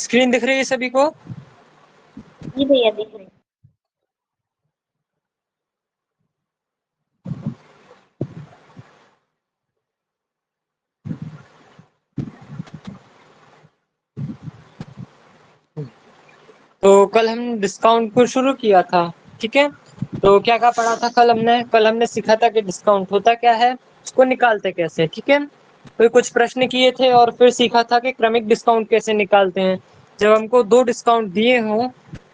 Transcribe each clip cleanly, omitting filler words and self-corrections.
Screen दिख रही है सभी को? जी भैया दिख रही। तो कल हम डिस्काउंट को शुरू किया था, ठीक है। तो क्या क्या पढ़ा था कल हमने सीखा था कि डिस्काउंट होता क्या है, उसको निकालते कैसे, ठीक है। तो कुछ प्रश्न किए थे और फिर सीखा था कि क्रमिक डिस्काउंट कैसे निकालते हैं। जब हमको 2 डिस्काउंट दिए हों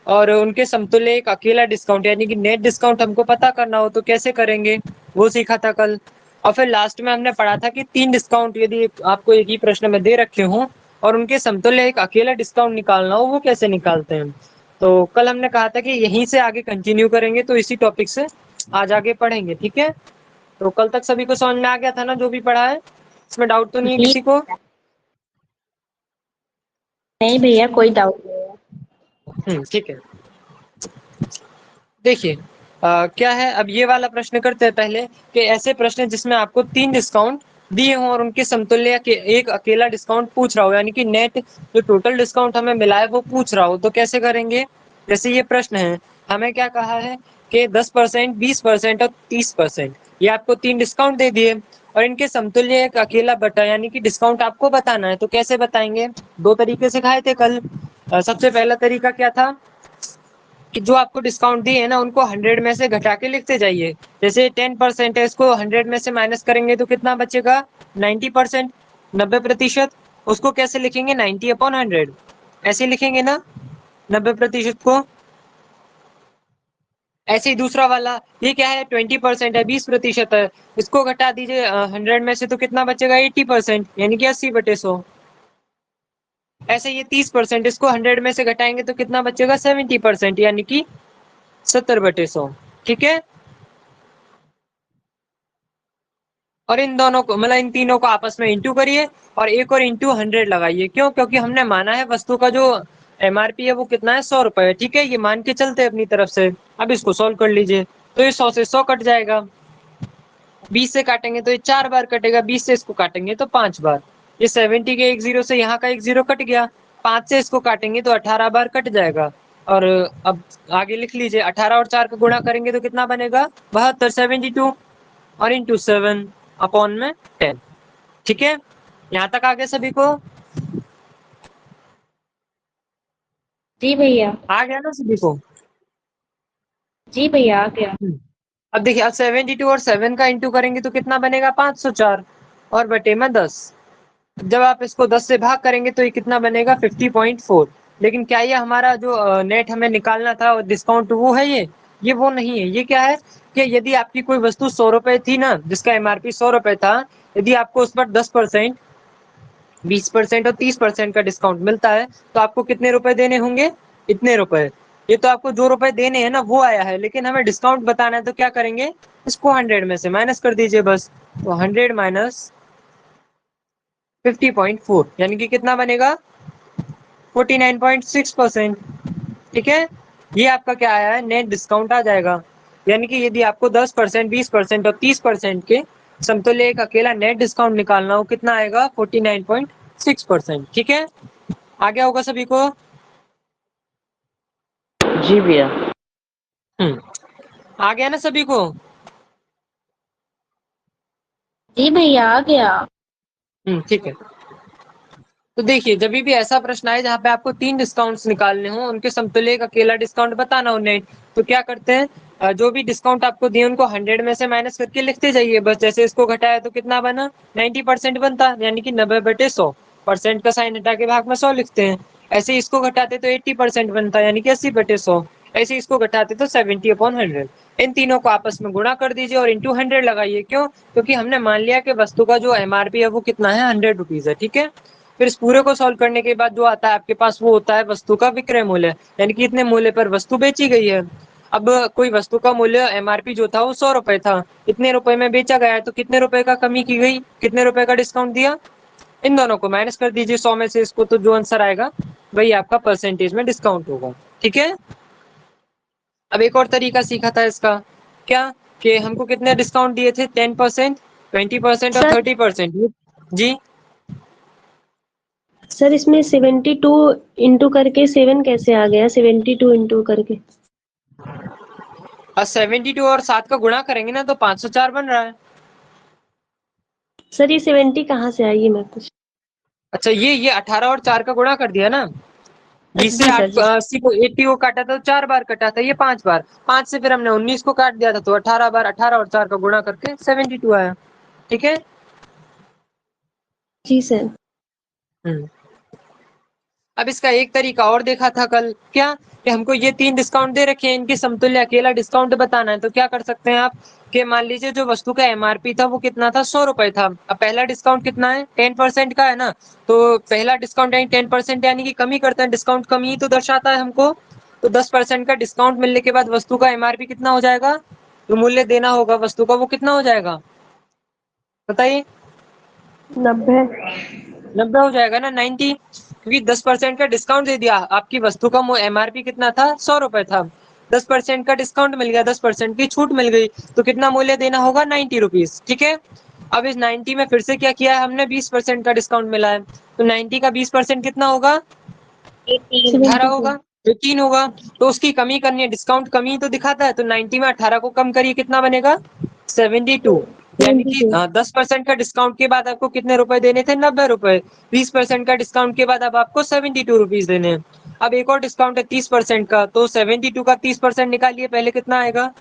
और उनके समतुल्य एक अकेला डिस्काउंट यानी कि नेट डिस्काउंट हमको पता करना हो तो कैसे करेंगे, वो सीखा था कल। और फिर लास्ट में हमने पढ़ा था कि 3 डिस्काउंट यदि आपको एक ही प्रश्न में दे रखे हों और उनके समतुल्य एक अकेला डिस्काउंट निकालना हो, वो कैसे निकालते हैं। तो कल हमने कहा था कि यहीं से आगे कंटिन्यू करेंगे, तो इसी टॉपिक से आज आगे पढ़ेंगे, ठीक है। तो कल तक सभी को समझ में आ गया था ना जो भी पढ़ा है, इसमें डाउट तो नहीं है जी किसी को? नहीं भैया, कोई डाउट नहीं है। ठीक है। देखिए क्या है, अब ये वाला प्रश्न करते हैं पहले कि ऐसे प्रश्न जिसमें आपको 3 डिस्काउंट दिए हों और उनके समतुल्य के एक अकेला डिस्काउंट पूछ रहा हो, यानी कि नेट जो टोटल डिस्काउंट हमें मिला है वो पूछ रहा हो, तो कैसे करेंगे। जैसे ये प्रश्न है, हमें क्या कहा है कि 10%, 20% और 30%, ये आपको 3 डिस्काउंट दे दिए और इनके समतुल्य एक अकेला बटा यानी कि डिस्काउंट आपको बताना है। तो कैसे बताएंगे, 2 तरीके सिखाए थे कल। सबसे पहला तरीका क्या था कि जो आपको डिस्काउंट दिए है ना उनको 100 में से घटा के लिखते जाइए। जैसे 10% है, इसको 100 में से माइनस करेंगे तो कितना बचेगा, 90%, 90%। उसको कैसे लिखेंगे, 90/100, ऐसे लिखेंगे ना 90% को। ऐसे ही दूसरा वाला, ये क्या है, 20% है, 20% है, इसको घटा दीजिए 100 में से तो कितना बचेगा, 80%, यानी कि 80/100। ऐसे ये 30%, इसको 100 में से घटाएंगे तो कितना बचेगा, 70%, यानी कि 70/100, ठीक है। और इन दोनों को मतलब इन तीनों को आपस में इंटू करिए और एक और इंटू 100 लगाइए। क्यों, क्योंकि हमने माना है वस्तु का जो एमआरपी है वो कितना है, 100 रुपए है, ठीक है। ये मान के चलते अपनी तरफ से। अब इसको सॉल्व कर लीजिए, तो ये 100 से 100 कट जाएगा, 20 से काटेंगे तो ये 4 बार कटेगा, 20 से इसको काटेंगे तो 5 बार। ये 70 के एक जीरो से यहाँ का एक जीरो कट गया, 5 से इसको काटेंगे तो 18 बार कट जाएगा। और अब आगे लिख लीजिए, 18 और 4 का गुणा करेंगे तो कितना बनेगा, 72, 72 और इंटू 7/10, ठीक है। यहाँ तक आगे सभी को जी भैया। आ गया ना सभी को? जी भैया आ गया। अब देखिए, अब 72 और 7 का इंटू करेंगे तो कितना बनेगा, 504 और बटे में 10। जब आप इसको 10 से भाग करेंगे तो ये कितना बनेगा, 50.4। लेकिन क्या ये हमारा जो नेट हमें निकालना था डिस्काउंट वो है, ये वो नहीं है। ये क्या है कि यदि आपकी कोई वस्तु 100 रुपए थी ना, जिसका एमआरपी 100 रुपए था, यदि आपको उस पर 10%, 20% और 30% का डिस्काउंट मिलता है तो आपको कितने रुपए देने होंगे, इतने रुपए। ये तो आपको जो रुपए देने हैं ना वो आया है, लेकिन हमें डिस्काउंट बताना है तो क्या करेंगे, इसको 100 में से माइनस कर दीजिए बस। तो 100 माइनस 50.4 यानी कि कितना बनेगा, 49.6%, ठीक है। ये आपका क्या आया है, नेट डिस्काउंट आ जाएगा। यानी कि यदि आपको 10%, 20% और 30% के समतुल्य एक अकेला नेट डिस्काउंट निकालना हो, कितना आएगा, 49.6%, ठीक है। आ गया होगा सभी को? जी भैया। आ गया ना सभी को? जी भैया आ गया। ठीक है। तो देखिए, जब भी ऐसा प्रश्न आए जहाँ पे आपको 3 डिस्काउंट्स निकालने हो, उनके समतुल्य एक अकेला डिस्काउंट बताना हो नेट, तो क्या करते हैं, जो भी डिस्काउंट आपको दिए उनको 100 में से माइनस करके लिखते जाइए बस। जैसे इसको घटाया तो कितना बना, 90% बनता, यानी कि 90/100, परसेंट का साइन हटा के भाग में 100 लिखते हैं। ऐसे इसको घटाते तो 80% बनता, यानी कि 80/100। ऐसे इसको घटाते तो 70/100। इन तीनों को आपस में गुणा कर दीजिए और इंटू 100 लगाइए। क्यों, क्योंकि हमने मान लिया कि वस्तु का जो एमआरपी है वो कितना है, 100 रुपीज है, ठीक है। फिर इस पूरे को सॉल्व करने के बाद जो आता है आपके पास, वो होता है वस्तु का विक्रय मूल्य, यानी कि इतने मूल्य पर वस्तु बेची गई है। अब कोई वस्तु का मूल्य एमआरपी जो था वो 100 रुपए था, इतने रुपए में बेचा गया है तो कितने रुपए का कमी की गई, कितने रुपए का डिस्काउंट दिया। इन दोनों को माइनस कर दीजिए 100 में से इसको, तो जो आंसर आएगा वही आपका परसेंटेज में डिस्काउंट होगा, ठीक है। अब एक और तरीका सीखा था इसका, क्या कि हमको कितने डिस्काउंट दिए थे, 10%, 20% और सर 30%। जी सर इसमें 72 इंटू करके 7 कैसे आ गया? 72 इंटू करके। और 72 और 7 का गुणा करेंगे ना तो 504 बन रहा है। सर ये 70 कहाँ से आई? ये मैं पूछ। अच्छा, ये 18 और 4 का गुणा कर दिया ना। 20 से जी सर 8 जी। 80 को 80 को काटा था तो 4 बार कटा था, ये 5 बार। 5 से फिर हमने 19 को काट दिया था तो 18 बार, 18 और 4 का गुणा करके 72 आया। ठीक है। जी सर। हम्म। अब इसका एक तरीका और देखा था कल, क्या कि हमको ये 3 डिस्काउंट दे रखे हैं, इनके समतुल्य अकेला डिस्काउंट बताना है। तो क्या कर सकते हैं आप कि मान लीजिए जो वस्तु का एमआरपी था वो कितना था, 100 रुपए था। अब पहला डिस्काउंट कितना है, 10% का है ना। तो पहला डिस्काउंट यानी 10% यानी कि कमी करते हैं, डिस्काउंट कमी ही तो दर्शाता है हमको। तो 10% का डिस्काउंट मिलने के बाद वस्तु का एमआरपी कितना हो जाएगा, जो मूल्य देना होगा वस्तु का वो कितना हो जाएगा बताइए। 90। 90 हो जाएगा ना, 90। क्योंकि 10% का डिस्काउंट दे दिया, आपकी वस्तु का एमआरपी कितना था, 100 रुपए था। 10% का डिस्काउंट मिल गया, 10% की छूट मिल गई, तो कितना मूल्य देना होगा, 90 रुपीज। ठीक है। अब इस 90 में फिर से क्या किया है हमने, 20% का डिस्काउंट मिला है। तो 90 का 20% कितना होगा, 18 72। होगा, 18 होगा। तो उसकी कमी करनी है, डिस्काउंट कमी तो दिखाता है, तो 90 में 18 को कम करिए, कितना बनेगा, 72। यानी कि 72। 10% का डिस्काउंट के बाद आपको कितने रुपए देने थे, 90 रुपए। 20% का डिस्काउंट के बाद अब आपको 72 रुपीज देने हैं। अब एक और डिस्काउंट है 30% का, तो 72 का 30% निकालिए, पहले कितना आएगा,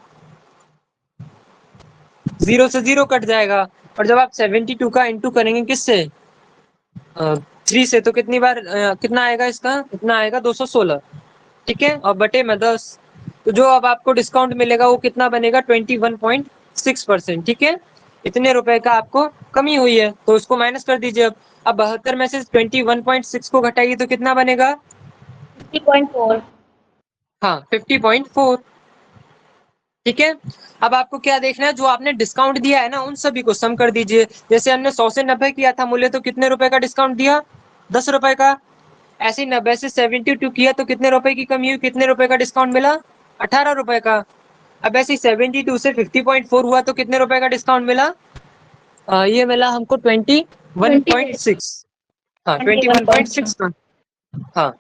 0 से 0 कट जाएगा। और जब आप 72 का इंटू करेंगे किससे, 3 से, तो कितनी बार कितना आएगा इसका, कितना आएगा, 216। ठीक है। और बटे में 10, तो जो अब आपको डिस्काउंट मिलेगा वो कितना बनेगा, 21.6%। ठीक है। इतने रुपए का आपको कमी हुई है, तो उसको माइनस कर दीजिए। अब 72 में से 21.6 को घटाइए तो कितना बनेगा, 50.4। हाँ 50.4। ठीक है। अब आपको क्या देखना है, जो आपने डिस्काउंट दिया है ना उन सभी को सम कर दीजिए। जैसे हमने 100 से 90 किया था मूल्य, तो कितने रुपए का डिस्काउंट दिया, 10 रुपए का। ऐसे ही 90 से 72 किया तो कितने रुपए की कमी हुई, कितने रुपए का डिस्काउंट मिला, 18 रुपए का। अब ऐसे ही 72 से 50.4 हुआ तो कितने रुपए का डिस्काउंट मिला, ये मिला हमको 21.6। हाँ 21.6 का। हाँ।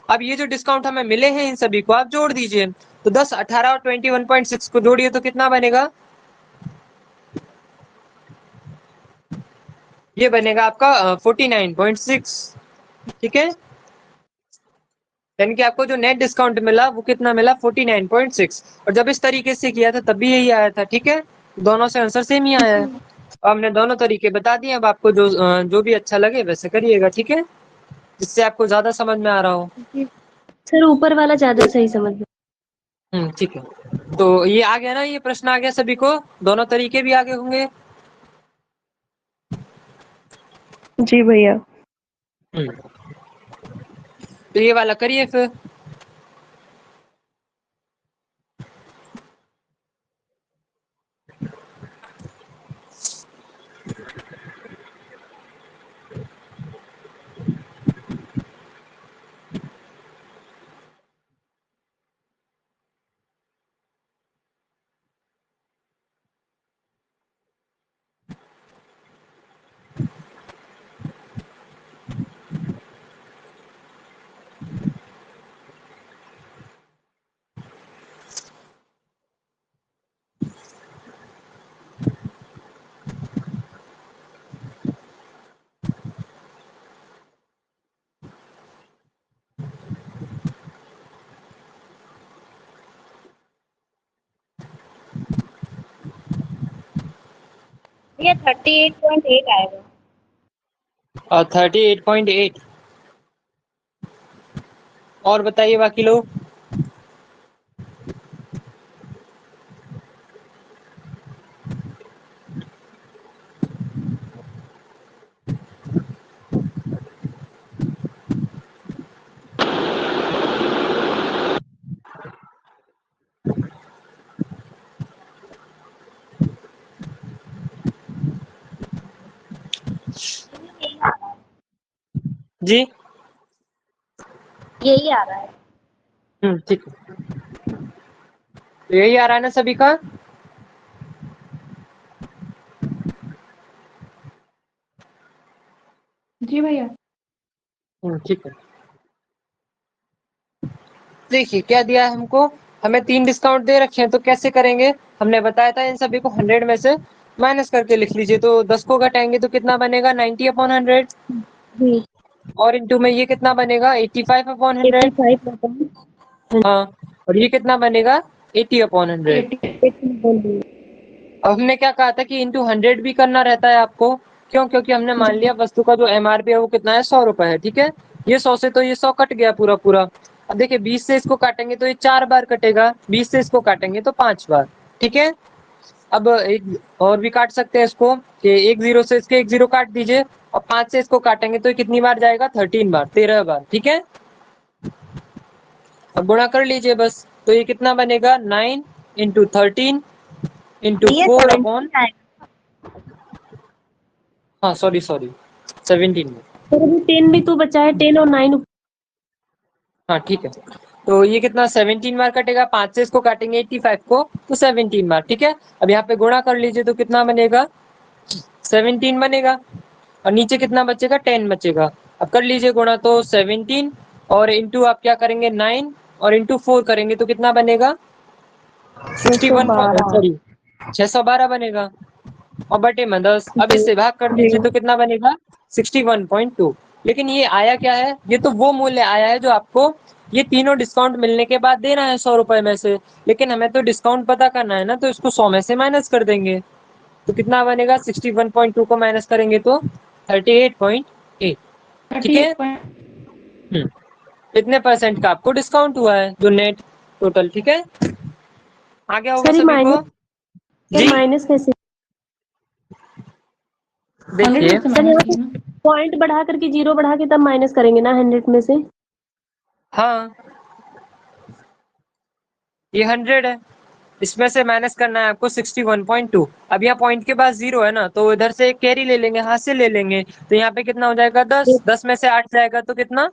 अब ये जो डिस्काउंट हमें मिले हैं इन सभी को आप जोड़ दीजिए। तो 10, 18 और 21.6 को जोड़िए तो कितना बनेगा, ये बनेगा आपका 49.6। ठीक है। यानी कि आपको जो नेट डिस्काउंट मिला वो कितना मिला, 49.6। और जब इस तरीके से किया था तब भी यही आया था। ठीक है। दोनों से आंसर सेम ही आया है। हमने दोनों तरीके बता दिए, अब आपको जो भी अच्छा लगे वैसे करिएगा। ठीक है, जिससे आपको ज्यादा समझ में आ रहा हो। सर ऊपर वाला ज्यादा सही समझ में। ठीक है। तो ये आ गया ना, ये प्रश्न आ गया सभी को, दोनों तरीके भी आगे होंगे। जी भैया। तो ये वाला करिए फिर। भैया 38.8 आएगा। 38.8। और बताइए बाकी लोग। जी। यही आ रहा है। ठीक है। तो यही आ रहा है ना सभी का। जी भैया। ठीक है। देखिए क्या दिया है हमको, हमें 3 डिस्काउंट दे रखे हैं, तो कैसे करेंगे? हमने बताया था इन सभी को 100 में से माइनस करके लिख लीजिए। तो 10 को घटाएंगे तो कितना बनेगा? 90/100। जी और इंटू में ये कितना बनेगा? 85/100। 85 हाँ, और ये कितना बनेगा? 80/100। 80 अब हमने क्या कहा था कि इंटू 100 भी करना रहता है आपको। क्यों? क्योंकि हमने मान लिया वस्तु का जो एमआरपी है वो कितना है? 100 रुपए है। ठीक है, ये 100 से तो ये 100 कट गया पूरा पूरा। अब देखिए 20 से इसको काटेंगे तो ये 4 बार कटेगा, 20 से इसको काटेंगे तो 5 बार। ठीक है, अब एक और भी काट सकते हैं इसको कि एक 0 से इसके एक 0 काट दीजिए, और 5 से इसको काटेंगे तो ये कितनी बार जाएगा? 13 बार, 13 बार। ठीक है, अब गुणा कर लीजिए बस। तो ये कितना बनेगा? 9 इंटू 13 इंटू ये 4 70 अपॉन, आएगा। हाँ सॉरी 17 में। और अभी 10 भी तो बचा है, 10 और 9। हाँ ठीक है, तो ये कितना? 17 बार कटेगा, 5 से इसको काटेंगे 85 को, तो 17 बार। ठीक है, अब यहाँ पे गुणा कर लीजिए तो कितना बनेगा? 17 बनेगा, और नीचे कितना बचेगा? 10 बचेगा। अब कर लीजिए गुणा, तो 17 और इंटू आप क्या करेंगे? 9 और इंटू 4 करेंगे तो कितना बनेगा? 61, 612। सॉरी 612 बनेगा, और बटे में 10। अब जी इससे भाग कर जी दीजिए तो कितना बनेगा? 61.2। लेकिन ये आया क्या है? ये तो वो मूल्य आया है जो आपको ये तीनों डिस्काउंट मिलने के बाद देना है 100 रुपए में से। लेकिन हमें तो डिस्काउंट पता करना है ना, तो इसको 100 में से माइनस कर देंगे। तो कितना बनेगा? 61.2 को माइनस करेंगे तो 38.8। ठीक है, इतने परसेंट का आपको डिस्काउंट हुआ है जो नेट टोटल। ठीक है, आ गया होगा सर, ये सभी को? जी माइनस कैसे? देखिए, सर यहाँ पे पॉइंट बढ़ा करके 0 बढ़ा के तब माइनस करेंगे ना 100 में से? हाँ ये 100 है, इसमें से माइनस करना है आपको 61.2। अब यहाँ पॉइंट के बाद 0 है ना, तो इधर से एक कैरी ले लेंगे, हाथ से ले लेंगे। तो यहाँ पे कितना हो जाएगा? 10। 10 में से 8 जाएगा तो कितना?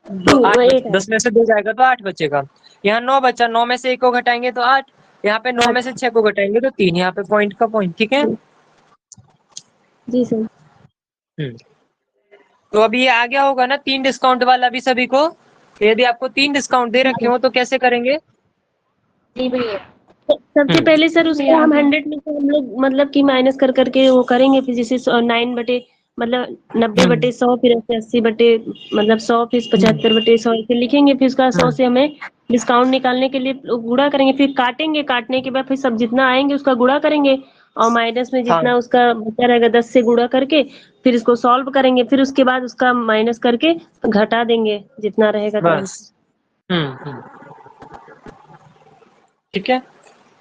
8 8 है। 10 में से 2 जाएगा तो 8 बचेगा। यहाँ 9 बचा, 9 में से 1 को घटाएंगे तो 8। यहाँ पे 9 में 8। से 6 को घटाएंगे तो 3। यहाँ पे पॉइंट का पॉइंट। ठीक है, जी सर। तो अभी ये आ गया होगा ना 3 डिस्काउंट वाला भी सभी को। तो यदि आपको 3 डिस्काउंट दे रखे हो तो कैसे करेंगे? तो सबसे हम्म पहले सर उसको हम 100 में से हम लोग मतलब कि माइनस कर करके वो करेंगे, फिर जैसे 9 बटे मतलब 90 हम्म बटे 100, फिर ऐसे 80 बटे मतलब 100, फिर हम्म 75 बटे 100 ऐसे लिखेंगे। फिर उसका 100 हम्म, से हमें डिस्काउंट निकालने के लिए गुणा करेंगे, फिर काटेंगे, काटने के बाद फिर सब जितना आएंगे उसका गुणा करेंगे, और माइनस में हाँ जितना उसका बचा रहेगा 10 से गुणा करके फिर इसको सॉल्व करेंगे, फिर उसके बाद उसका माइनस करके घटा देंगे जितना रहेगा तुरंत। बस। ठीक है,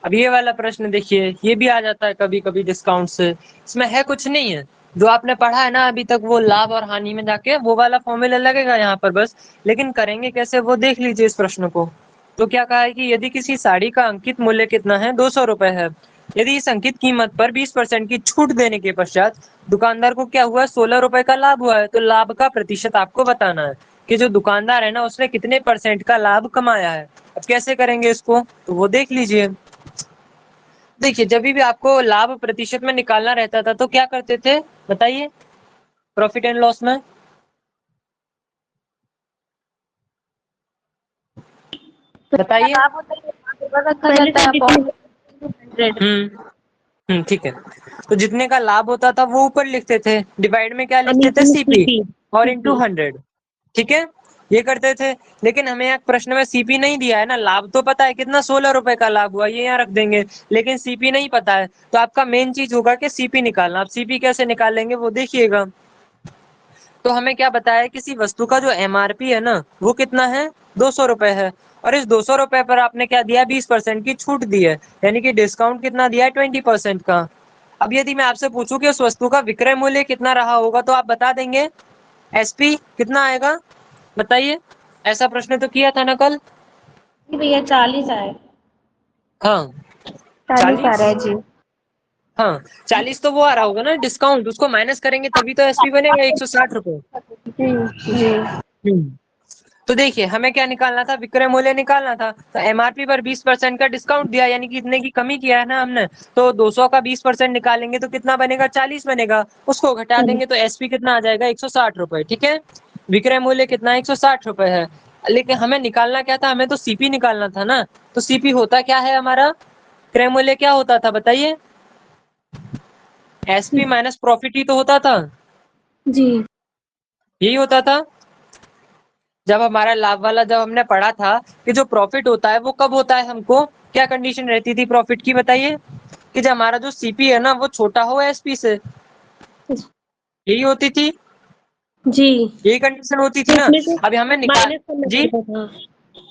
अब ये वाला प्रश्न देखिए, ये भी आ जाता है कभी कभी डिस्काउंट से। इसमें है कुछ नहीं है, जो आपने पढ़ा है ना अभी तक वो लाभ और हानि में जाके वो वाला फॉर्मूला लगेगा यहाँ पर बस। लेकिन करेंगे कैसे वो देख लीजिए इस प्रश्न को। तो क्या कहा है कि यदि किसी साड़ी का अंकित मूल्य कितना है? 200 रुपए है। यदि इस अंकित कीमत पर 20% की छूट देने के पश्चात दुकानदार को क्या हुआ? 16 रुपए का लाभ हुआ है। तो लाभ का प्रतिशत आपको बताना है कि जो दुकानदार है ना उसने कितने परसेंट का लाभ कमाया है। अब कैसे करेंगे इसको, तो वो देख लीजिए। देखिए जब भी आपको लाभ प्रतिशत में निकालना रहता था तो क्या करते थे बताइए, प्रॉफिट एंड लॉस में? बताइए। लाभ होता है पहले से जितने 100। ठीक है, तो जितने का लाभ होता था वो ऊपर लिखते थे, डिवाइड में क्या और लिखते थे? नीचे में सीपी, सीपी। और इंटू 100। ठीक है, ये करते थे। लेकिन हमें यहाँ प्रश्न में सीपी नहीं दिया है ना, लाभ तो पता है कितना 16 रुपए का लाभ हुआ, ये यहाँ रख देंगे। लेकिन सीपी नहीं पता है, तो आपका मेन चीज होगा कि सीपी निकालना। आप सीपी कैसे निकालेंगे वो देखिएगा। तो हमें क्या बताया, किसी वस्तु का जो एमआरपी है ना वो कितना है? 200 रुपए है। और इस 200 रुपए पर आपने क्या दिया? 20% की छूट दी है, यानी कि डिस्काउंट कितना दिया है? 20% का। अब यदि मैं आपसे पूछूं कि उस वस्तु का विक्रय मूल्य कितना रहा होगा, तो आप बता देंगे? एसपी कितना आएगा बताइए? ऐसा प्रश्न तो किया था ना कल। भैया 40 आए। हाँ 40 आ 40। रहा है जी। हाँ 40 तो वो आ रहा होगा ना डिस्काउंट, उसको माइनस करेंगे तभी तो एसपी बनेगा 160 रुपए। जी जी। तो देखिए हमें क्या निकालना था? विक्रय मूल्य निकालना था। तो एमआरपी पर 20% का डिस्काउंट दिया, यानी कि इतने की कमी किया है ना हमने। तो 200 का 20% निकालेंगे तो कितना बनेगा? 40 बनेगा। उसको घटा देंगे तो एसपी कितना आ जाएगा? 160 रुपए। ठीक है, विक्रय मूल्य कितना है, 160 रुपए है। लेकिन हमें निकालना क्या था, हमें तो सीपी निकालना था ना। तो सीपी होता क्या है हमारा, क्रय मूल्य क्या होता था बताइए, एसपी माइनस प्रॉफिट ही तो होता था, जी यही होता था। जब हमारा लाभ वाला जब हमने पढ़ा था कि जो प्रॉफिट होता है वो कब होता है, हमको क्या कंडीशन रहती थी प्रॉफिट की बताइए, कि जब हमारा जो सीपी है ना वो छोटा हो एसपी से, यही होती थी, जी। यही कंडीशन होती थी तो ना। उसमें से अभी हमें निकाल, माइनस करना जी, पड़ता था,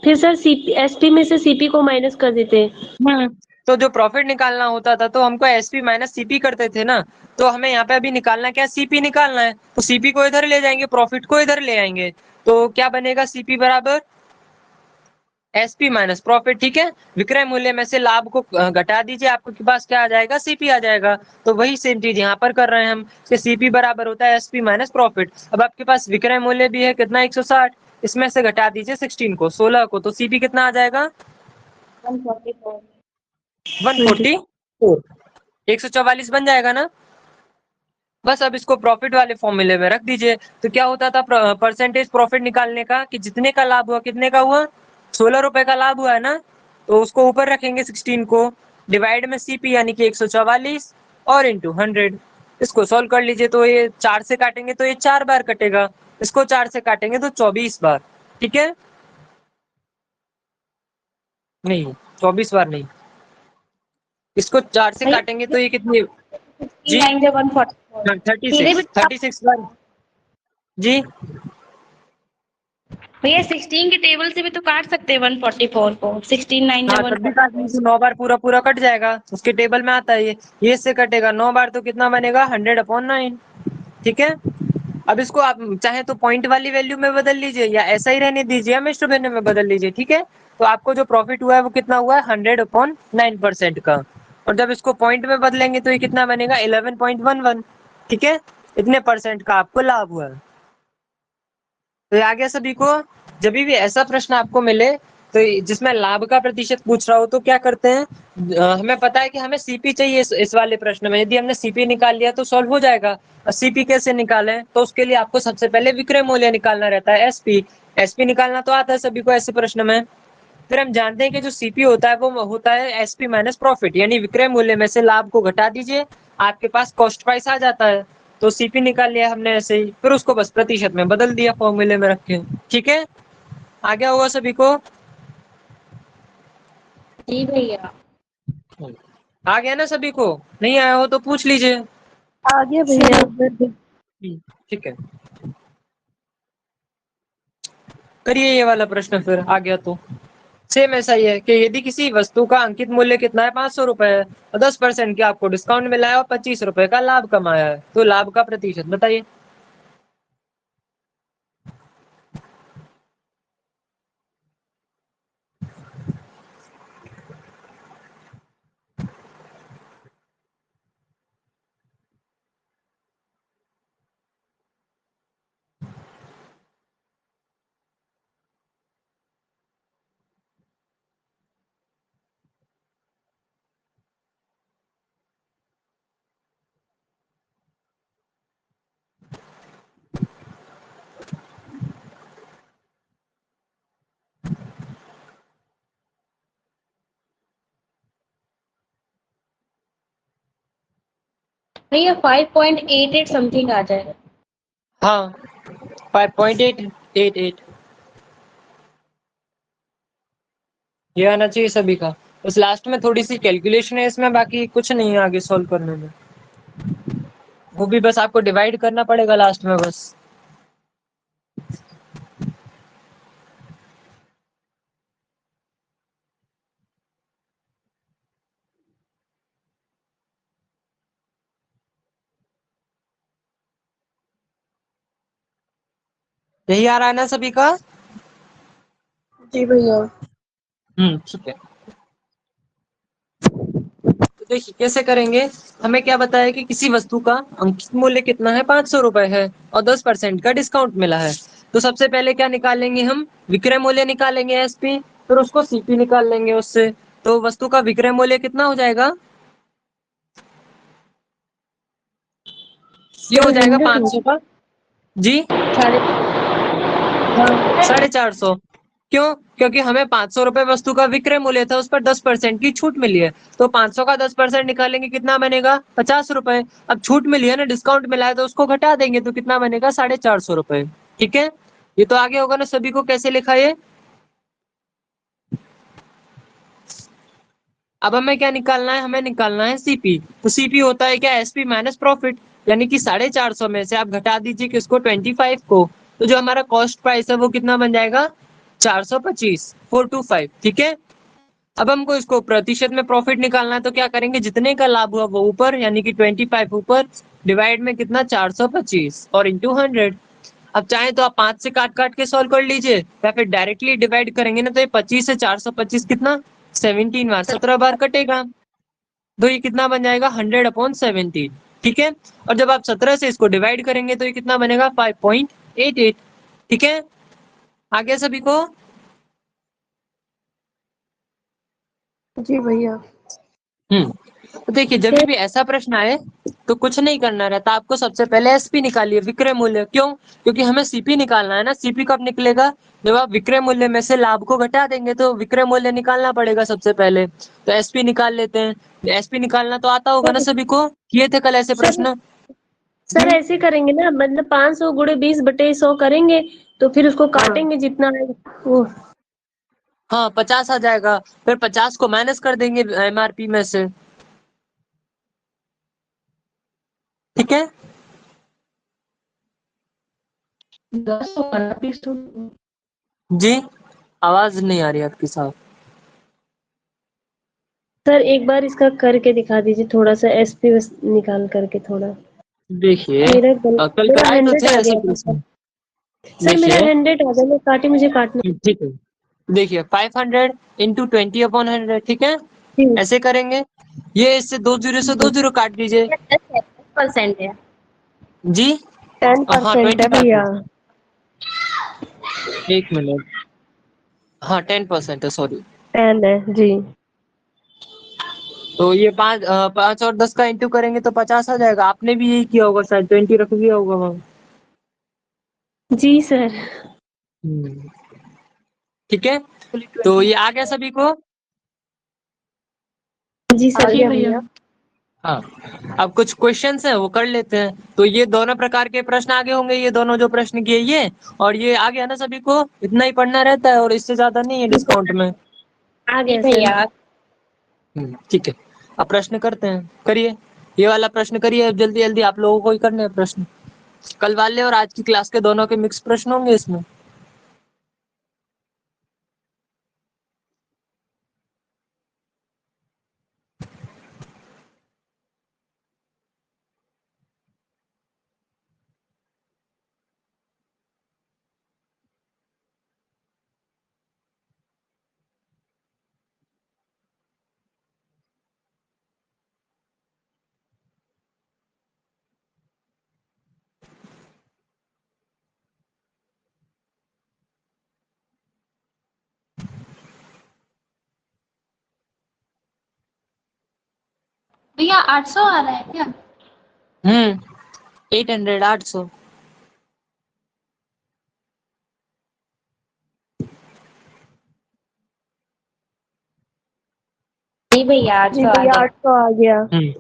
फिर सर सीपी एसपी में से सीपी को माइनस कर देते। तो जो प्रॉफिट निकालना होता था तो हमको एसपी माइनस सीपी करते थे ना। तो हमें यहाँ पे अभी निकालना क्या, सीपी निकालना है, तो सीपी को इधर ले जाएंगे, प्रॉफिट को इधर ले आएंगे, तो क्या बनेगा, सीपी बराबर एसपी माइनस प्रॉफिट। ठीक है, विक्रय मूल्य में से लाभ को घटा दीजिए, आपके पास क्या आ जाएगा, सीपी आ जाएगा। तो वही सेम चीज यहाँ पर कर रहे हैं हम, कि सीपी बराबर होता है एसपी माइनस प्रॉफिट। अब आपके पास विक्रय मूल्य भी है कितना, 160, इसमें से घटा दीजिए 16 को, 16 को, तो सीपी कितना आ जाएगा, 144, 144 बन जाएगा ना। बस अब इसको प्रॉफिट वाले फॉर्मूले में रख दीजिए। तो क्या होता था परसेंटेज प्रॉफिट निकालने का, कि जितने का लाभ हुआ, कितने का हुआ, 16 रुपए का लाभ हुआ है ना, तो उसको ऊपर रखेंगे 16 को, डिवाइड में सीपी यानी कि 144 और इंटू 100। इसको सॉल्व कर लीजिए, तो ये 4 से काटेंगे तो ये 4 बार कटेगा, इसको 4 से काटेंगे तो 24 बार। ठीक है, नहीं 24 बार नहीं, इसको 4 से काटेंगे तो ये कितनी, जी, 36, 36 बार, जी भैया 16 के टेबल से भी तो काट सकते हैं 144 को, 16 9 हाँ, तब भी काट लीजिए, 9 बार पूरा पूरा कट जाएगा, उसके टेबल में आता है ये इससे कटेगा 9 बार, तो कितना बनेगा, 100/9। ठीक है, अब इसको आप चाहे तो पॉइंट वाली वैल्यू में बदल लीजिए, या ऐसा ही रहने दीजिए, या मिश्र भिन्न में बदल लीजिए। ठीक है, तो आपको जो प्रॉफिट हुआ है वो कितना हुआ है, 100/9% का। और जब इसको पॉइंट में बदलेंगे तो ये कितना बनेगा, 11.11। ठीक है, इतने परसेंट का आपको लाभ हुआ है। तो ये आ गया सभी को। जब भी ऐसा प्रश्न आपको मिले तो जिसमें लाभ का प्रतिशत पूछ रहा हो तो क्या करते हैं, हमें पता है कि हमें सीपी चाहिए इस वाले प्रश्न में, यदि हमने सीपी निकाल लिया तो सॉल्व हो जाएगा। और सीपी कैसे निकालें, तो उसके लिए आपको सबसे पहले विक्रय मूल्य निकालना रहता है, एसपी। एसपी निकालना तो आता है सभी को ऐसे प्रश्न में। फिर हम जानते हैं कि जो सीपी होता है वो होता है एसपी माइनस प्रॉफिट, यानी विक्रय मूल्य में से लाभ को घटा दीजिए, आपके पास कॉस्ट प्राइस आ जाता है। तो सीपी निकाल लिया हमने ऐसे ही, फिर उसको बस प्रतिशत में बदल दिया फॉर्मूले में रख के। ठीक है, आ गया होगा सभी को, जी भैया। आ गया ना सभी को, नहीं आया हो तो पूछ लीजिए। आ गया भैया। ठीक है, करिए ये वाला प्रश्न, फिर आ गया तो सेम ऐसा ही है कि यदि किसी वस्तु का अंकित मूल्य कितना है, 500 रुपए है, और 10% की आपको डिस्काउंट मिला है और 25 रुपए का लाभ कमाया है, तो लाभ का प्रतिशत बताइए। भैया 5.88 समथिंग आ जाएगा। हाँ, 5.888 ये आना चाहिए सभी का। बस लास्ट में थोड़ी सी कैलकुलेशन है इसमें, बाकी कुछ नहीं है आगे सॉल्व करने में, वो भी बस आपको डिवाइड करना पड़ेगा लास्ट में बस। यही आ रहा है ना सभी का, जी भैया। ठीक है। तो देखिए कैसे करेंगे, हमें क्या बताया कि किसी वस्तु का अंकित मूल्य कितना है, 500 रुपए है, और 10% का डिस्काउंट मिला है। तो सबसे पहले क्या निकालेंगे हम, विक्रय मूल्य निकालेंगे एसपी, फिर उसको सीपी निकाल लेंगे उससे। तो वस्तु का विक्रय मूल्य कितना हो जाएगा, ये हो जाएगा 500 का, जी साढ़े 450। क्यों? क्योंकि हमें 500 रुपए वस्तु का विक्रय मूल्य था, उस पर 10% की छूट मिली है, तो 500 का 10% निकालेंगे कितना बनेगा? 50 रुपए। अब छूट मिली है ना, डिस्काउंट मिला है, तो उसको घटा देंगे तो कितना बनेगा? 450 रुपए। ठीक है, ये तो आगे होगा ना सभी को। कैसे लिखा ये? अब हमें क्या निकालना है? हमें निकालना है सीपी। तो सीपी होता है क्या? एसपी माइनस प्रॉफिट, यानी कि 450 में से आप घटा दीजिए किसको? 25 को, तो जो हमारा कॉस्ट प्राइस है वो कितना बन जाएगा? 425, 425। ठीक है, अब हमको इसको प्रतिशत में प्रॉफिट निकालना है, तो क्या करेंगे? जितने का लाभ हुआ वो ऊपर, यानी कि 25 ऊपर, डिवाइड में कितना? 425 और इंटू 100। अब चाहे तो आप 5 से काट काट के सॉल्व कर लीजिए, या फिर डायरेक्टली डिवाइड करेंगे ना, तो ये 25 से 425 कितना? 17 बार, 17 बार कटेगा, तो ये कितना बन जाएगा? 100/17। ठीक है, और जब आप 17 से इसको डिवाइड करेंगे तो ये कितना बनेगा? 5.88। ठीक है, आगे सभी को? जी भैया। तो देखिए, जब भी ऐसा प्रश्न आए तो कुछ नहीं करना रहता, आपको सबसे पहले एसपी निकालिए, विक्रय मूल्य। क्यों? क्योंकि हमें सीपी निकालना है ना। सीपी कब निकलेगा? जब आप विक्रय मूल्य में से लाभ को घटा देंगे, तो विक्रय मूल्य निकालना पड़ेगा सबसे पहले। तो एसपी निकाल लेते हैं। एसपी निकालना तो आता होगा ना सभी को, किए थे कल ऐसे प्रश्न। सर ऐसे करेंगे ना, मतलब 500 गुणे 20/100 करेंगे, तो फिर उसको काटेंगे जितना है वो। हाँ, 50 आ जाएगा, फिर 50 को माइनस कर देंगे एमआरपी में से। ठीक है, जी आवाज नहीं आ रही आपकी साहब। सर एक बार इसका करके दिखा दीजिए, थोड़ा सा एसपी निकाल करके थोड़ा। देखिए, मेरा कल मेरा कराए तो 100 थे आ ऐसे गया था प्रश्न। सर, मेरा देखिए, 100 आ गया, मैं काटी, मुझे काटना। ठीक है, देखिए 500 इंटू 20/100। ठीक है, जी ऐसे करेंगे। ये इससे 2 जीरो से 2 जीरो काट दीजिए। 10% है। जी, हाँ 10% है 25 भैया। है। एक मिनट, हाँ 10% है, सॉरी। 10 है जी। तो ये 5 और 10 का इंटू करेंगे तो 50 आ जाएगा। आपने भी यही किया होगा शायद, 20 रख दिया होगा वहाँ। जी सर। हम्म, ठीक है, तो ये आ गया सभी को। जी सर, आ गया भैया। हाँ, अब कुछ क्वेश्चंस हैं वो कर लेते हैं। तो ये दोनों प्रकार के प्रश्न आगे होंगे, ये दोनों जो प्रश्न किए ये, और ये आ गया ना सभी को। इतना ही पढ़ना रहता है और इससे ज्यादा नहीं है डिस्काउंट में। आ जी गया सर। भैया। ठीक है, अब प्रश्न करते हैं, करिए। ये वाला प्रश्न करिए अब, जल्दी जल्दी आप लोगों को ही करने हैं प्रश्न। कल वाले और आज की क्लास के दोनों के मिक्स प्रश्न होंगे इसमें। भैया 800 आ रहा है क्या? 800, 800। जी भैया जी 800 आ भैया गया। 800 आ गया।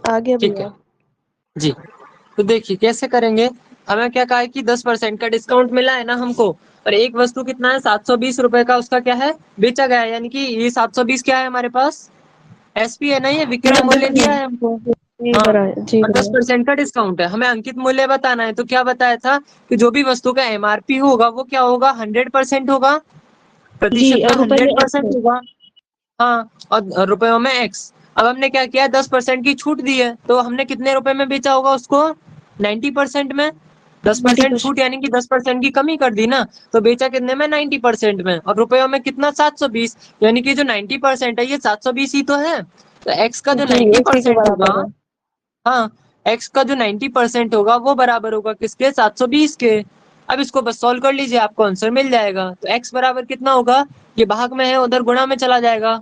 आ गया ठीक है भैया। जी, तो देखिए कैसे करेंगे। हमें क्या कहा है कि 10% का डिस्काउंट मिला है ना हमको, और एक वस्तु कितना है? 720 रुपए का उसका क्या है? बेचा गया है, यानी कि ये 720 क्या है हमारे पास? एसपी है ना, ये विक्रय मूल्य दिया है हमको। जी हाँ, जी और भैया। 10% का डिस्काउंट है, हमें अंकित मूल्य बताना है। तो क्या बताया था कि जो भी वस्तु का एमआरपी होगा वो क्या होगा? 100% होगा, जी, प्रतिशत में और रुपए में 100% एक्स। होगा। हाँ, और रुपयों में एक्स। अब हमने क्या किया? 10% की छूट दी है, तो हमने कितने रुपए में बेचा होगा उसको? 90% में। 10% छूट 90%। यानी कि 10% की कमी कर दी ना, तो बेचा कितने में? 90% में। और रुपयों में कितना? 720, यानी कि जो 90% है ये 720 ही तो है। तो एक्स का जो जी, इसी के 90% होगा, बराबर है। हाँ, एक्स का जो 90% होगा वो बराबर होगा किसके? 720 के। अब इसको बस सॉल्व कर लीजिए, आपको आंसर मिल जाएगा। तो एक्स बराबर कितना होगा? ये भाग में है, उधर गुणा में चला जाएगा।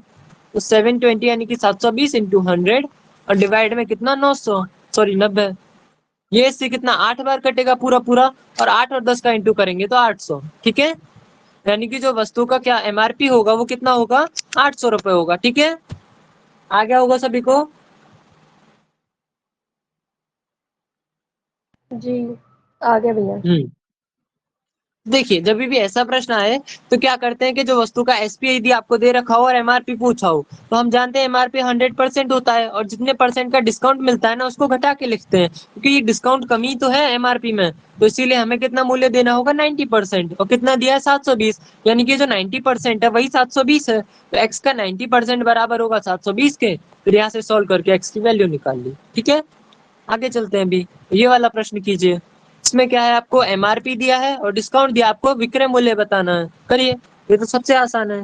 तो 720 यानी कि 720 इंटू 100, और डिवाइड में कितना? 900, सॉरी 90। ये इससे कितना? 8 बार कटेगा पूरा पूरा, और 8 और 10 का इंटू करेंगे तो 800। ठीक है, यानी कि जो वस्तु का क्या एमआरपी होगा वो कितना होगा, 800 रुपए होगा। ठीक है, आ गया होगा सभी को। जी आ गया भैया। देखिए जब भी ऐसा प्रश्न आए तो क्या करते हैं कि जो वस्तु का एसपी यदि आपको दे रखा हो और एमआरपी पूछा हो, तो हम जानते हैं एमआरपी 100% होता है और जितने परसेंट का डिस्काउंट मिलता है ना उसको घटा के लिखते हैं, क्योंकि ये डिस्काउंट कमी तो है एमआरपी में, तो इसीलिए हमें कितना मूल्य देना होगा, 90%। और कितना दिया है, 720, यानी कि जो 90% है वही 720 है, तो एक्स का 90% बराबर होगा 720 के। फिर यहाँ से सॉल्व करके एक्स की वैल्यू निकाल ली। ठीक है, आगे चलते हैं। अभी ये वाला प्रश्न कीजिए। इसमें क्या है, आपको एमआरपी दिया है और डिस्काउंट दिया, आपको विक्रय मूल्य बताना है। करिए, ये तो सबसे आसान है।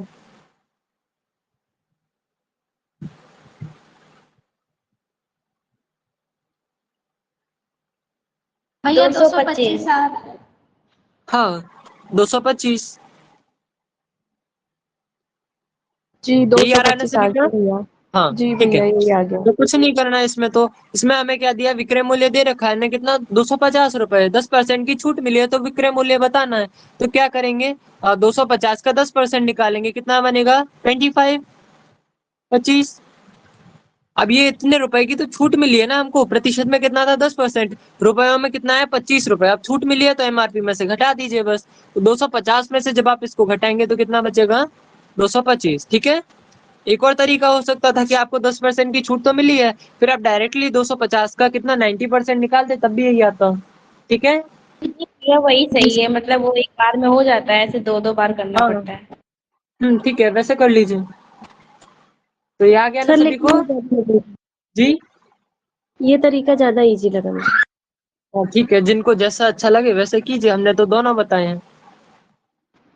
भैया 225। हाँ, 225। जी दो यही सौ आ रहा है ना पच्चीस आ सभी का। गया भैया। हाँ जी ठीक है, भैया यही आ गया। तो कुछ नहीं करना है इसमें। तो इसमें हमें क्या दिया, विक्रय मूल्य दे रखा है ना, कितना, 250 रुपए। 10% की छूट मिली है तो विक्रय मूल्य बताना है। तो क्या करेंगे, 250 का 10% निकालेंगे, कितना बनेगा, 25, 25। अब ये इतने रुपए की तो छूट मिली है ना हमको, प्रतिशत में कितना था, 10%, रुपयों में कितना है, 25 रुपए। अब छूट मिली है तो एमआरपी में से घटा दीजिए बस। तो 250 में से जब आप इसको घटाएंगे तो कितना बचेगा, 225। ठीक है, एक और तरीका हो सकता था कि आपको 10% की छूट तो मिली है, फिर आप डायरेक्टली 250 का कितना 90% निकाल दे, तब भी यही आता। ठीक है, भैया वही सही है, मतलब वो एक बार में हो जाता है, ऐसे दो दो बार करना हाँ, पड़ता है। ठीक है, वैसे कर लीजिए। तो ये आ गया ना सर सभी को। लेकिन जी ये तरीका ज्यादा इजी लगा मुझे। हाँ, ठीक है, जिनको जैसा अच्छा लगे वैसे कीजिए, हमने तो दोनों बताए हैं।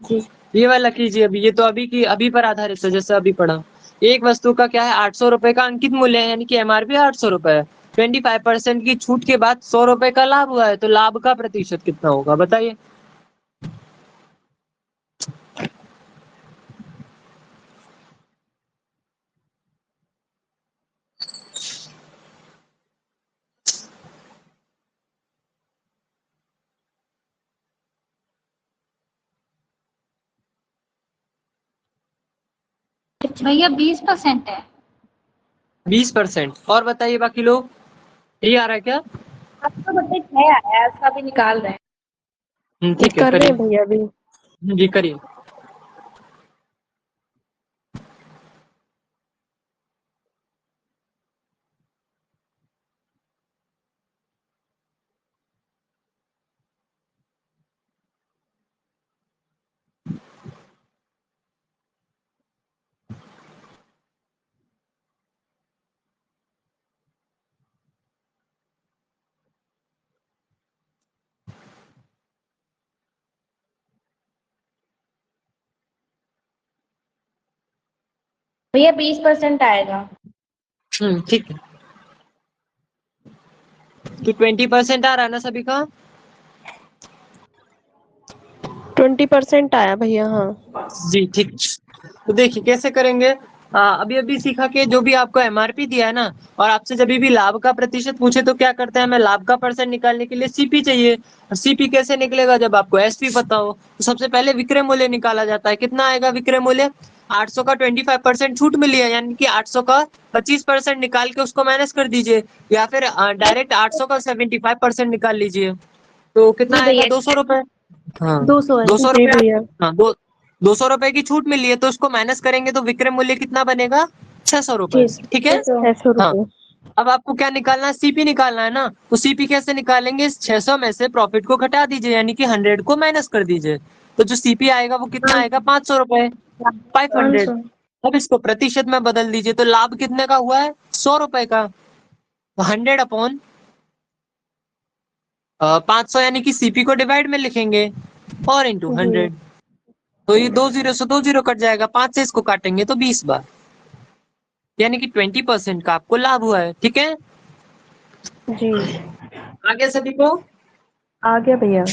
जी ये वाला कीजिए। अभी ये तो अभी पर आधारित है, जैसे अभी पढ़ा। एक वस्तु का क्या है, 800 रुपए का अंकित मूल्य है, यानी कि एमआरपी 800 रुपए है। 25% की छूट के बाद 100 रुपए का लाभ हुआ है, तो लाभ का प्रतिशत कितना होगा, बताइए। भैया 20% है। 20%। और बताइए बाकी लोग, यही आ रहा है क्या। आपका बच्चे 6 आया है, उसका भी निकाल रहे हैं। ठीक है, कर रहे करिए। हैं भैया अभी। जी करिए। भैया 20% आएगा। ठीक है, तो 20% आ रहा है ना सभी का। 20% आया भैया हाँ। जी ठीक। तो देखिए कैसे करेंगे। अभी अभी सीखा कि जो भी आपको एमआरपी दिया है ना, और आपसे जब भी लाभ का प्रतिशत पूछे तो क्या करते हैं, हमें लाभ का परसेंट निकालने के लिए सीपी चाहिए। और सीपी कैसे निकलेगा, जब आपको एसपी पता हो। तो सबसे पहले विक्रय मूल्य निकाला जाता है। कितना आएगा विक्रय मूल्य, 800 का 25% छूट मिली है, यानी कि 800 का 25% निकाल के उसको माइनस कर दीजिए, या फिर डायरेक्ट 800 का 75% निकाल लीजिए। तो कितना जी आएगा, भैया। 200 रुपए। हाँ, 200 है 200 जी रुपए। भैया। हाँ, 200 रुपए की छूट मिली है, तो उसको माइनस करेंगे तो विक्रय मूल्य कितना बनेगा, 600 रुपए। 600 ठीक है, 600 हाँ। रुपये। अब आपको क्या निकालना है, सीपी निकालना है ना। तो सीपी कैसे निकालेंगे, इस 600 में से प्रॉफिट को घटा दीजिए, यानी कि 100 को माइनस कर दीजिए। तो जो सीपी आएगा वो कितना आएगा, 500 रुपए, 500। 500। अब इसको प्रतिशत में बदल दीजिए, तो लाभ कितने का हुआ है, 100 रुपए का। 100 अपॉन 500, यानी कि सीपी को डिवाइड में लिखेंगे और इंटू जी 100। तो ये 2 जीरो से 2 जीरो कट जाएगा, 5 से इसको काटेंगे तो 20 बार, यानी कि 20% का आपको लाभ हुआ है। ठीक है, जी आगे सभी को। आ गया भैया।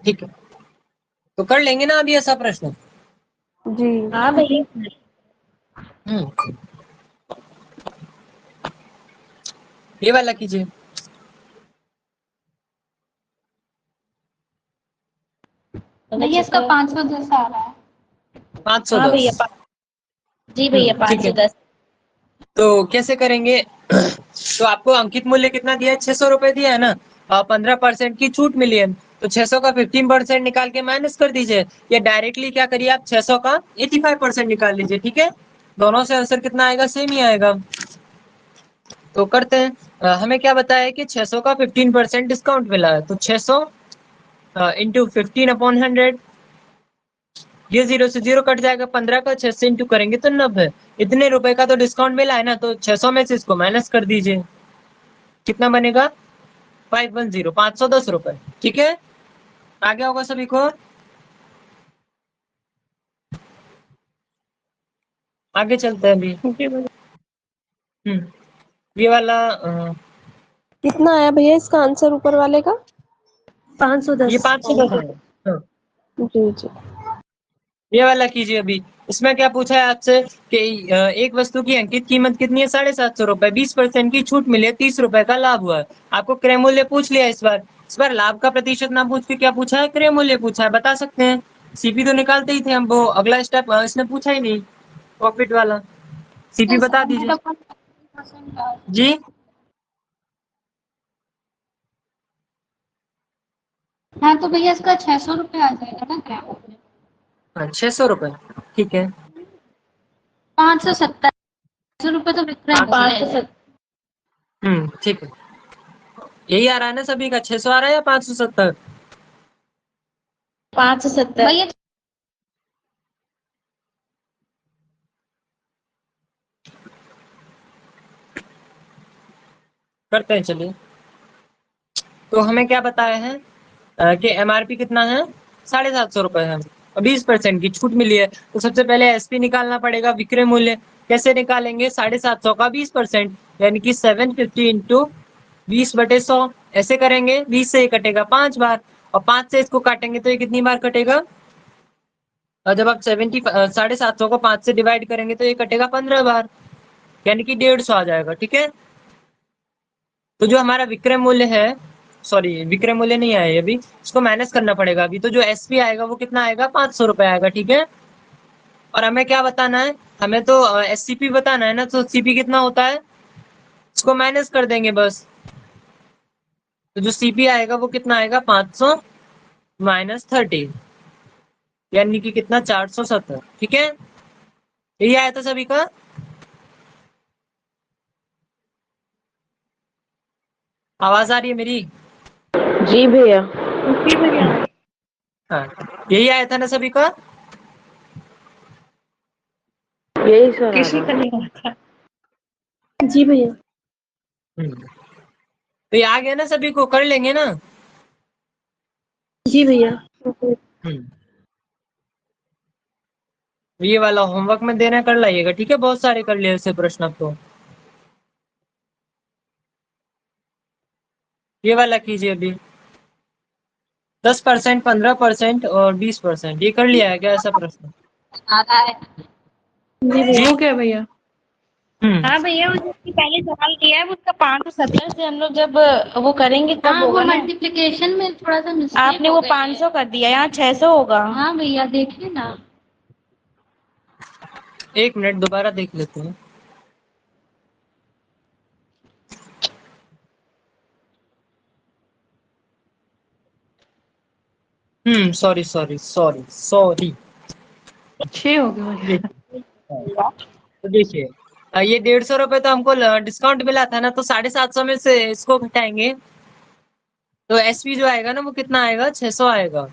ठीक है, तो कर लेंगे ना अभी ऐसा प्रश्न। जी हाँ भैया। हम्म ये वाला कीजिए। भैया इसका 510 आ रहा है। 510। हाँ भैया जी भैया ठीक है। 510। तो कैसे करेंगे? तो आपको अंकित मूल्य कितना दिया है? 600 रुपए दिया है ना। 15% की छूट मिली है, तो 600 का 15% निकाल के माइनस कर दीजिए, या डायरेक्टली क्या करिए आप 600 का 85% निकाल लीजिए। ठीक है, दोनों से आंसर कितना आएगा? सेम ही आएगा। तो करते हैं। हमें क्या बताया है कि 600 का 15% डिस्काउंट मिला है, तो 600 इंटू 15/100, ये 0 से 0 कट जाएगा। 15 का 6 से इंटू करेंगे तो 90। इतने रुपए का तो डिस्काउंट मिला है ना, तो 600 में से इसको माइनस कर दीजिए। कितना बनेगा? 510, 510 रुपए। ठीक है, आगे होगा सभी को। आगे चलते हैं अभी। ये वाला कितना आया भैया इसका आंसर ऊपर वाले का? 510। ये 510 है। हाँ, जी जी। ये वाला कीजिए अभी। इसमें क्या पूछा है आपसे कि एक वस्तु की अंकित कीमत कितनी है? 750 रुपए। 20% की छूट मिली है, 30 रुपए का लाभ हुआ है। आपको क्रय मूल्य पूछ लिया इस बार लाभ का प्रतिशत ना पूछ के क्या पूछा है? क्रय मूल्य पूछा है। बता सकते हैं, सीपी तो निकालते ही थे हम, वो अगला स्टेप इसने पूछा ही नहीं, प्रॉफिट वाला। सीपी बता दीजिए जी। हाँ तो भैया इसका 600 रुपये आ जाएगा ना क्या? 600 रुपए, ठीक है। 570 रुपये तो विक्रय मूल्य है। ठीक है, यही आ रहा है ना सभी का? 600 आ रहा है या 570? 570 भैया करते हैं, चलिए। तो हमें क्या बताया है कि एमआरपी कितना है? 750 रुपए है, और 20% की छूट मिली है। तो सबसे पहले एसपी निकालना पड़ेगा, विक्रय मूल्य। कैसे निकालेंगे? 750 का 20%, यानी कि 750 इंटू 20/100। ऐसे करेंगे, 20 से ये कटेगा 5 बार, और 5 से इसको काटेंगे तो ये कितनी बार कटेगा? और जब आप 750 को 5 से डिवाइड करेंगे तो ये कटेगा 15 बार, यानी कि 150 आ जाएगा। ठीक है, तो जो हमारा विक्रय मूल्य है, सॉरी विक्रय मूल्य नहीं आया अभी, इसको माइनस करना पड़ेगा अभी। तो जो एसपी आएगा वो कितना आएगा? 500 रुपए आएगा। ठीक है, और हमें क्या बताना है? हमें तो एससीपी बताना है ना, तो सीपी कितना होता है? इसको माइनस कर देंगे बस। तो जो सीपी आएगा वो कितना आएगा? 500 माइनस 30, यानी कि कितना? 470। ठीक है, यही आया था सभी का। आवाज आ रही है मेरी? जी भैया। हाँ, यही आया था ना सभी का। यही सर किसी का नहीं आता। जी भैया। तो ये आ गया ना सभी को? कर लेंगे ना? जी भैया। ये वाला होमवर्क में देना, कर लाइएगा। ठीक है, बहुत सारे कर लिए ऐसे प्रश्न अब तो। ये वाला कीजिए अभी। 10%, 15% और 20%, ये कर लिया है क्या ऐसा प्रश्न? आ रहा है। जी भैया। क्या भैया? हाँ भैया वो जो पहले सवाल किया है वो उसका 570 से हम लोग जब वो करेंगे तब हाँ वो होगा ना। मल्टीप्लिकेशन में थोड़ा सा मिस्टेक आपने वो 500 कर दिया, यहाँ 600 होगा। हाँ भैया देखिए ना। एक मिनट, दोबारा देख लेते हैं। Sorry sorry sorry sorry. 6 हो गया। तो देखिए, ये 150 रुपए तो हमको डिस्काउंट मिला था ना, तो 750 में से इसको घटाएंगे तो एसपी जो आएगा ना वो कितना आएगा? 600 आएगा।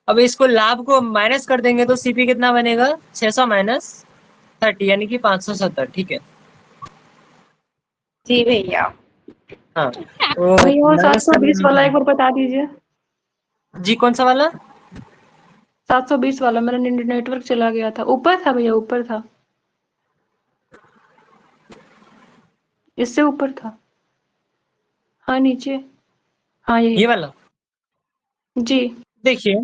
अब इसको लाभ को माइनस कर देंगे तो सीपी कितना बनेगा? 600 माइनस 30, यानी कि 570। ठीक है, जी भैया। हाँ। तो भैया वो माइनस 720 वाला एक बार बता दीजिए। जी, कौन सा वाला? 720 वाला, मेरा नेटवर्क चला गया था। ऊपर था भैया, ऊपर था, इससे ऊपर था। हाँ नीचे। हाँ ये यही। वाला। जी। देखिए,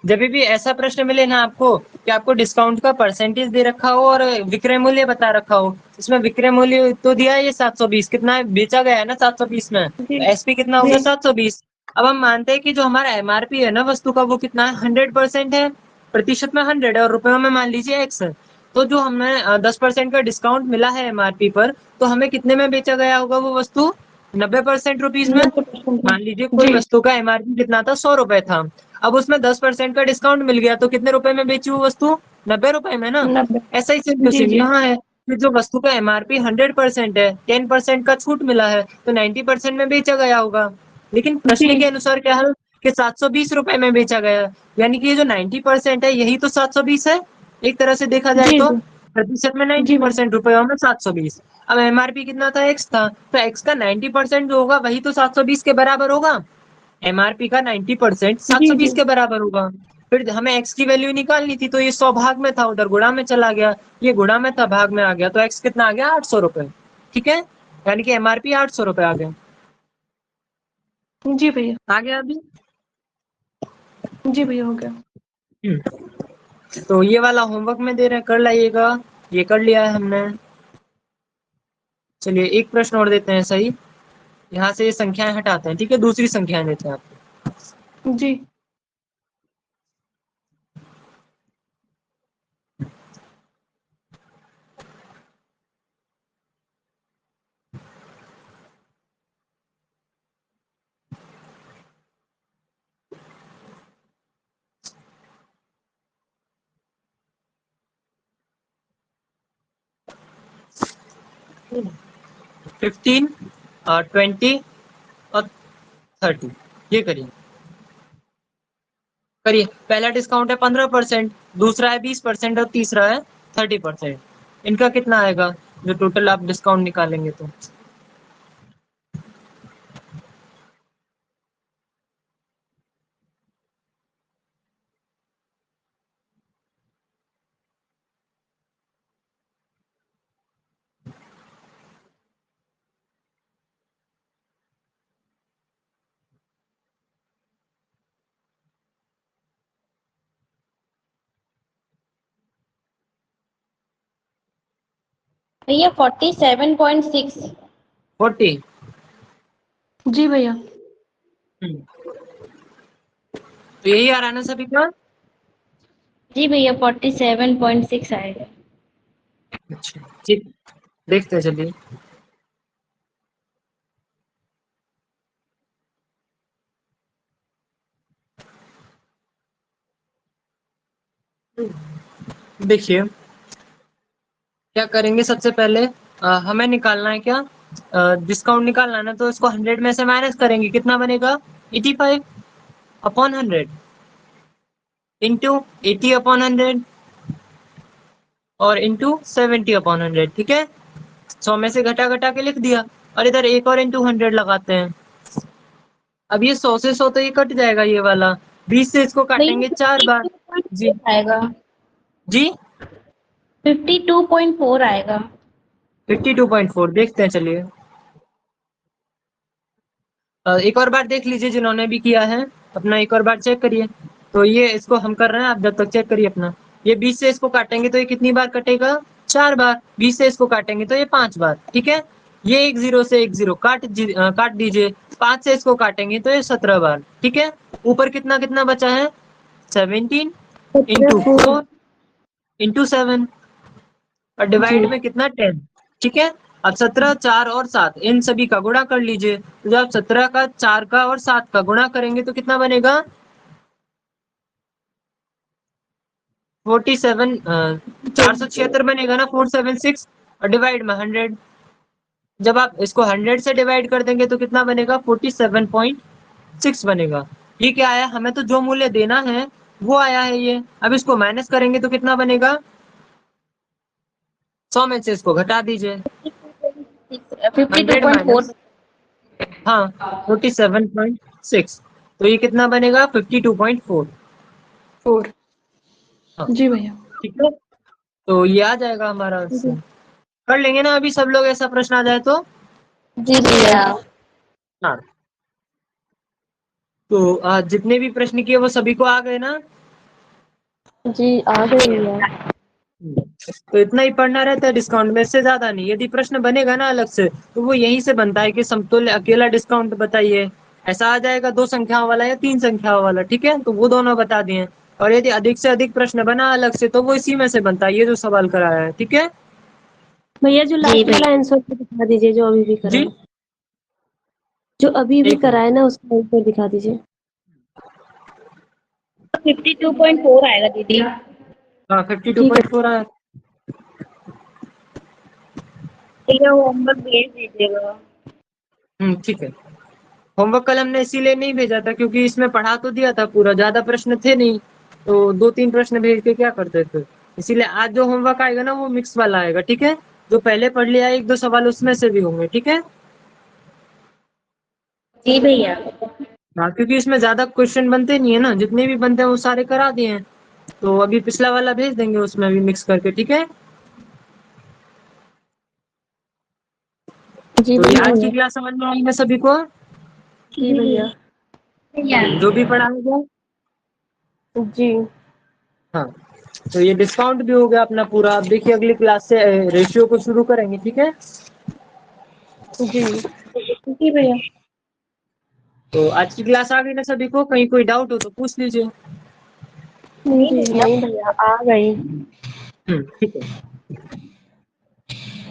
जब भी ऐसा प्रश्न मिले ना आपको कि आपको डिस्काउंट का परसेंटेज दे रखा हो और विक्रय मूल्य बता रखा हो, इसमें विक्रय मूल्य तो दिया है ये 720, कितना है? बेचा गया है ना 720 में, जी एसपी कितना हो जी गया? 720। अब हम मानते हैं कि जो हमारा एमआरपी है ना वस्तु का वो कितना है 100% है, प्रतिशत में 100 है और रुपयों में मान लीजिए x है। तो जो हमें 10% का डिस्काउंट मिला है एमआरपी पर, तो हमें कितने में बेचा गया होगा वो वस्तु? 90% रुपीज में। 90% मान लीजिए कोई जी वस्तु का एमआरपी कितना था, 100 रुपए था। अब उसमें 10% का डिस्काउंट मिल गया तो कितने रुपए में बेची वो वस्तु? 90 रुपए में ना। 90 ऐसा ही सेम टू जी सेम जी यहाँ है कि जो वस्तु का एमआरपी 100% है, 10% का छूट मिला है तो 90% में बेचा गया होगा। लेकिन प्रश्न के जी अनुसार क्या है कि 720 रुपए में बेचा गया, यानी कि ये जो 90% है यही तो 720 है, एक तरह से देखा जाए जी तो। जी प्रतिशत में जी भैया 90%, रुपयों में 720। अब एमआरपी कितना था, एक्स था, तो एक्स का 90% जो होगा वही तो 720 के बराबर होगा। एमआरपी का 90% जी 720 जी के बराबर होगा। फिर हमें एक्स की वैल्यू निकालनी थी तो ये 100 भाग में था, उधर गुणा में चला गया, ये गुणा में था भाग में आ गया, तो एक्स कितना आ गया? 800 रुपए। ठीक है, यानी कि एमआरपी 800 रुपए आ गया। जी भैया आ गया अभी? जी भैया हो गया। तो ये वाला होमवर्क में दे रहे हैं, कर लाइएगा। ये कर लिया है हमने। चलिए एक प्रश्न और देते हैं सही। यहाँ से ये संख्याएं हटाते हैं, ठीक है, दूसरी संख्याएं देते हैं आपको। जी 15, 20 और 30, ये करिए। करिए, पहला डिस्काउंट है 15%, दूसरा है 20% और तीसरा है 30%। इनका कितना आएगा जो टोटल आप डिस्काउंट निकालेंगे तो? भैया 47.6। 40। जी भैया तो यही आ रहा है ना सभी का? जी भैया 47.6 आएगा। अच्छा ठीक, देखते हैं चलिए। देखिए क्या करेंगे, सबसे पहले हमें निकालना है क्या, डिस्काउंट निकालना है ना, तो इसको 100 में से माइनस करेंगे, कितना बनेगा? 85 अपॉन 100 इंटू 80 अपॉन 100 और इंटू 70 अपॉन 100। ठीक है, 100 में से घटा घटा के लिख दिया, और इधर एक और इंटू 100 लगाते हैं। अब ये 100 से 100 तो ये कट जाएगा ये वाला, 20 से इसको भैया काटेंगे 4 बार। जी 52.4 आएगा। जी 52.4 आएगा। 52.4 देखते हैं चलिए। एक और बार देख लीजिए जिन्होंने भी किया है अपना, एक और बार चेक करिए। तो ये इसको हम कर रहे हैं, आप जब तक चेक करिए अपना। ये 20 से इसको काटेंगे तो ये कितनी बार कटेगा? 4 बार। 20 से इसको काटेंगे तो ये 5 बार। ठीक है, ये एक जीरो से एक जीरो काट दीजिए। 5 से इसको काटेंगे तो ये 17 बार। ठीक है, ऊपर कितना कितना बचा है? 17 इंटू 4 इंटू 7 और जी डिवाइड में कितना? 10। ठीक है, अब 17, 4 और 7 इन सभी का गुणा कर लीजिए। तो जब आप 17 का, 4 का और 7 का गुणा करेंगे तो कितना बनेगा? 47, 476 बनेगा ना, 476 और डिवाइड में 100। जब आप इसको 100 से डिवाइड कर देंगे तो कितना बनेगा? 47.6 बनेगा। ये क्या आया? हमें तो जो मूल्य देना है वो आया है ये। अब इसको माइनस करेंगे तो कितना बनेगा? 100 में से इसको घटा दीजिए, 100 52.4। माइनस, हाँ 47.6, तो ये कितना बनेगा? 52.4। 4 हाँ जी भैया ठीक है, तो ये आ जाएगा हमारा आंसर। कर लेंगे ना अभी सब लोग, ऐसा प्रश्न आ जाए तो? जी भैया। हाँ, तो जितने भी प्रश्न किए वो सभी को आ गए ना? जी आ गए भैया। तो इतना ही पढ़ना रहता है डिस्काउंट में, इससे ज्यादा नहीं। यदि प्रश्न बनेगा ना अलग से तो वो यहीं से बनता है कि समतुल्य अकेला डिस्काउंट बताइए, ऐसा आ जाएगा 2 संख्याओं वाला या 3 संख्याओं वाला, ठीक है, तो वो दोनों बता दिए। और यदि अधिक से अधिक प्रश्न बना अलग से तो वो इसी में से बनता है, ये जो सवाल कराया है, ठीक है भैया जो लास्ट वाला आंसर दिखा दीजिए, जो अभी भी करा जी। है, जो अभी भी एक करा है ना उसका आंसर दिखा दीजिए। 52.4 आएगा दीदी। हाँ ठीक है। 52.4 आया। भैया होमवर्क भेज दीजिएगा। ठीक है। होमवर्क कल हमने इसीलिए नहीं भेजा था क्योंकि इसमें पढ़ा तो दिया था पूरा, ज्यादा प्रश्न थे नहीं, तो 2-3 प्रश्न भेज के क्या करते थे, इसीलिए आज जो होमवर्क आएगा ना वो मिक्स वाला आएगा, ठीक है, जो पहले पढ़ लिया 1-2 सवाल उसमें से भी होंगे, ठीक है। जी भैया। हाँ क्योंकि इसमें ज्यादा क्वेश्चन बनते नहीं है ना, जितने भी बनते हैं वो सारे करा दिए हैं, तो अभी पिछला वाला भेज देंगे उसमें भी मिक्स करके, ठीक है। जी तो ये आज की भैया। क्लास समझ में आई है सभी को? जी भैया। भैया जो भी पढ़ाया गया। जी। हाँ तो ये डिस्काउंट भी हो गया अपना पूरा। अब देखिए अगली क्लास से रेशियो को शुरू करेंगे, ठीक है। जी। जी भैया। तो आज की क्लास आ गई ना सभी को? कहीं कोई डाउट हो तो पूछ लीजिए। जी नहीं भैया, आ गई। ठीक है।